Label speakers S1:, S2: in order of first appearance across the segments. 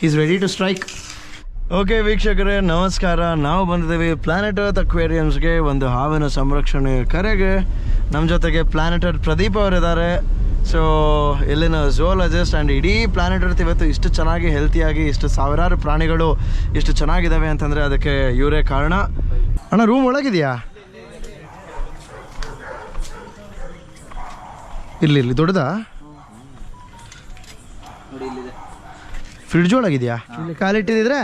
S1: Is ready to strike. Okay ವೀಕ್ಷಕರೇ ನಮಸ್ಕಾರ. ನಾವು ಬಂದಿದ್ದೀವಿ ಪ್ಲಾನೆಟ್ ಅರ್ತ್ ಅಕ್ವೇರಿಯಮ್ಸ್ಗೆ, ಒಂದು ಹಾವಿನ ಸಂರಕ್ಷಣೆ ಕರೆಗೆ. ನಮ್ಮ ಜೊತೆಗೆ ಪ್ಲಾನೆಟ್ ಅರ್ತ್ ಪ್ರದೀಪ್ ಅವರಿದ್ದಾರೆ. ಸೊ ಇಲ್ಲಿನ ಝೂಲಾಜಿಸ್ಟ್. ಆ್ಯಂಡ್ ಇಡೀ ಪ್ಲಾನೆಟ್ ಅರ್ತ್ ಇವತ್ತು ಇಷ್ಟು ಚೆನ್ನಾಗಿ ಹೆಲ್ತಿಯಾಗಿ ಇಷ್ಟು ಸಾವಿರಾರು ಪ್ರಾಣಿಗಳು ಇಷ್ಟು ಚೆನ್ನಾಗಿದ್ದಾವೆ ಅಂತಂದರೆ ಅದಕ್ಕೆ ಇವರೇ ಕಾರಣ. ಅಣ್ಣ ರೂಮ್ ಒಳಗಿದೆಯಾ? ಇಲ್ಲಿ ದೊಡ್ಡದಾ? ಫ್ರಿಡ್ಜ್ ಒಳಗಿದೆಯಾ? ಇಲ್ಲಿ ಕಾಲಿಟ್ಟಿದ್ರೆ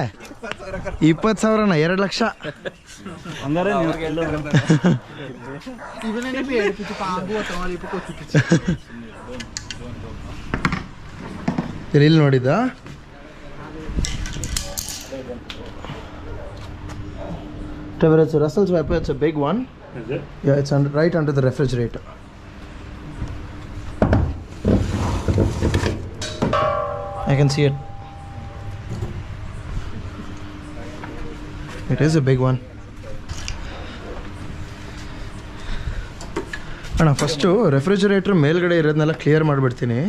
S1: 20,000ನ 2 ಲಕ್ಷ. ಇಲ್ಲಿ ನೋಡಿದ್ದ It's a Russell's Viper. It's a big one.
S2: Is it?
S1: Yeah, it's right under the refrigerator. I can see it. It is a big one. ಅಣ್ಣ ಫಸ್ಟು ರೆಫ್ರಿಜರೇಟರ್ ಮೇಲ್ಗಡೆ ಇರೋದನ್ನೆಲ್ಲ ಕ್ಲಿಯರ್ ಮಾಡಿಬಿಡ್ತೀನಿ.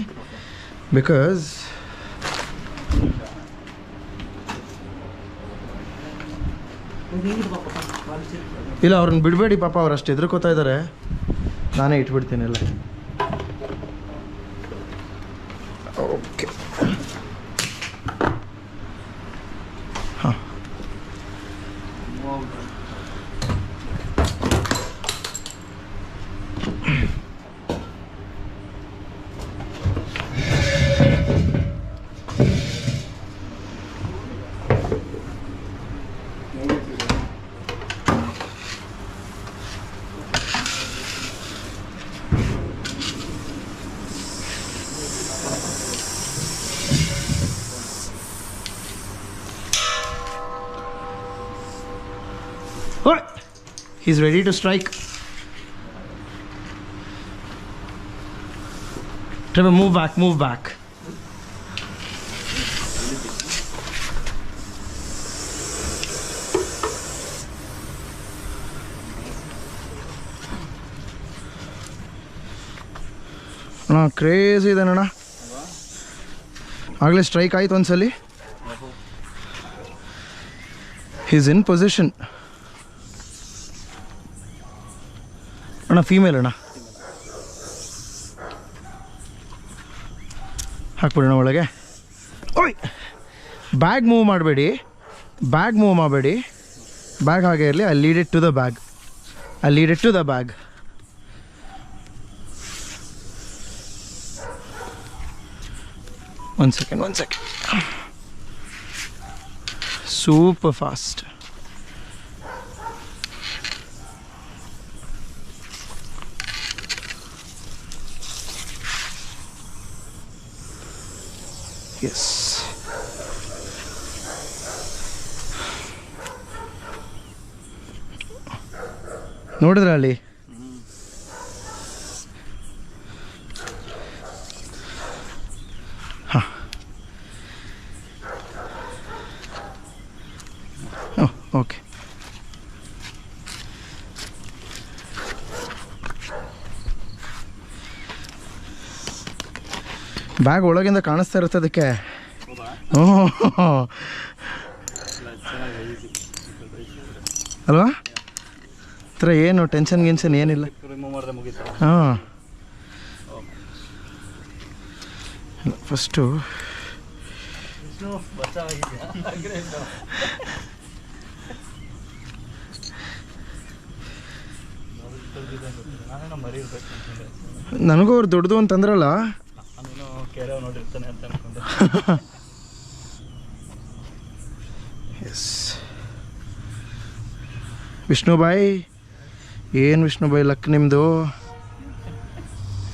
S1: ಬಿಕಾಸ್ ಇಲ್ಲ, ಅವ್ರನ್ನ ಬಿಡಬೇಡಿ ಪಾಪ, ಅವ್ರು ಅಷ್ಟು ಹೆದರ್ಕೋತಾ ಇದ್ದಾರೆ. ನಾನೇ ಇಟ್ಬಿಡ್ತೀನಿ ಎಲ್ಲ. ಓಕೆ, ಹಾಂ. He's ready to strike. Trevor, move back, move back. ಅಣ್ಣ ಕ್ರೇಜಿ ಇದೆ ಅಣ್ಣ. ಆಗಲೇ ಸ್ಟ್ರೈಕ್ ಆಯ್ತು ಒಂದ್ಸಲಿ. He's in position. ಅಣ್ಣ ಫೀಮೇಲ್ ಅಣ್ಣ, ಹಾಕ್ಬಿಡೋಣ ಒಳಗೆ. ಓಯ್, ಬ್ಯಾಗ್ ಮೂವ್ ಮಾಡಬೇಡಿ, ಬ್ಯಾಗ್ ಮೂವ್ ಮಾಡಬೇಡಿ. ಬ್ಯಾಗ್ ಹಾಗೆ ಇರಲಿ. I lead it to the bag, I lead it to the bag. One second. Super fast. Yes, ನೋಡಿದ್ರ ಅಲ್ಲಿ? ಹಾಂ, ಓಕೆ. ಬ್ಯಾಗ್ ಒಳಗಿಂದ ಕಾಣಿಸ್ತಾ ಇರುತ್ತೆ ಅದಕ್ಕೆ. ಅಲ್ವಾ? ಥರ ಏನು ಟೆನ್ಷನ್ ಗಿನ್ಷನ್ ಏನಿಲ್ಲ. ಹಾಂ, ಫಸ್ಟು ನನಗೂ ಅವ್ರು ದೊಡ್ಡದು ಅಂತಂದ್ರಲ್ಲ. ಎಸ್, ವಿಷ್ಣುಬಾಯಿ, ಏನು ವಿಷ್ಣುಬಾಯಿ ಲಕ್ ನಿಮ್ಮದು.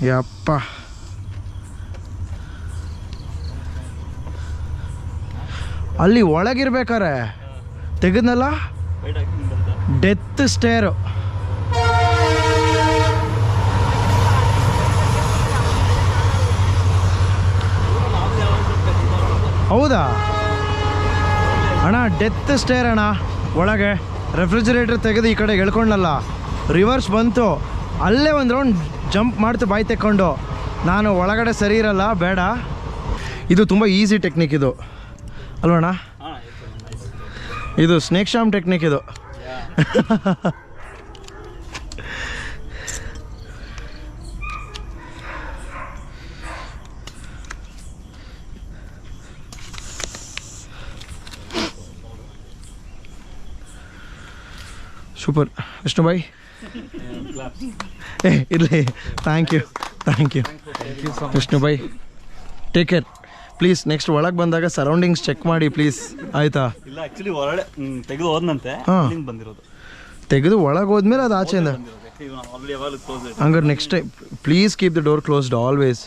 S1: ಯಪ್ಪ, ಅಲ್ಲಿ ಒಳಗಿರ್ಬೇಕಾರೆ ತೆಗೆದ್ನಲ್ಲ, ಡೆತ್ ಸ್ಟೇರು. ಹೌದಾ ಅಣ್ಣ? ಡೆತ್ ಸ್ಟೇರ್ ಅಣ್ಣ. ಒಳಗೆ ರೆಫ್ರಿಜರೇಟರ್ ತೆಗೆದು ಈ ಕಡೆಗೆ ಎಳ್ಕೊಂಡಲ್ಲ, ರಿವರ್ಸ್ ಬಂತು. ಅಲ್ಲೇ ಒಂದು ರೌಂಡ್ ಜಂಪ್ ಮಾಡ್ತು ಬಾಯಿ ತೆಕ್ಕೊಂಡು. ನಾನು ಒಳಗಡೆ ಸರಿ ಇರಲ್ಲ, ಬೇಡ. ಇದು ತುಂಬ ಈಸಿ ಟೆಕ್ನಿಕ್ ಇದು ಅಲ್ವಣ್ಣ? ಇದು ಸ್ನೇಕ್ ಶಾಮ್ ಟೆಕ್ನಿಕ್ ಇದು. Super Vishnu boy. ಇರಲಿ, thank you Vishnu boy. Take care please. Next ಒಳಗೆ ಬಂದಾಗ ಸರೌಂಡಿಂಗ್ಸ್ ಚೆಕ್ ಮಾಡಿ ಪ್ಲೀಸ್, ಆಯ್ತಾ?
S2: ಇಲ್ಲ ಆಕ್ಚುಲಿ ಹೊರಗಡೆ ತೆಗೆದು ಹೋದ್ನಂತೆ, ಬಂದಿರೋದು.
S1: ತೆಗೆದು ಒಳಗೆ ಹೋದ್ಮೇಲೆ ಅದು ಆಚೆಯಿಂದ. ಹಂಗಾರೆ next time please keep the door closed always.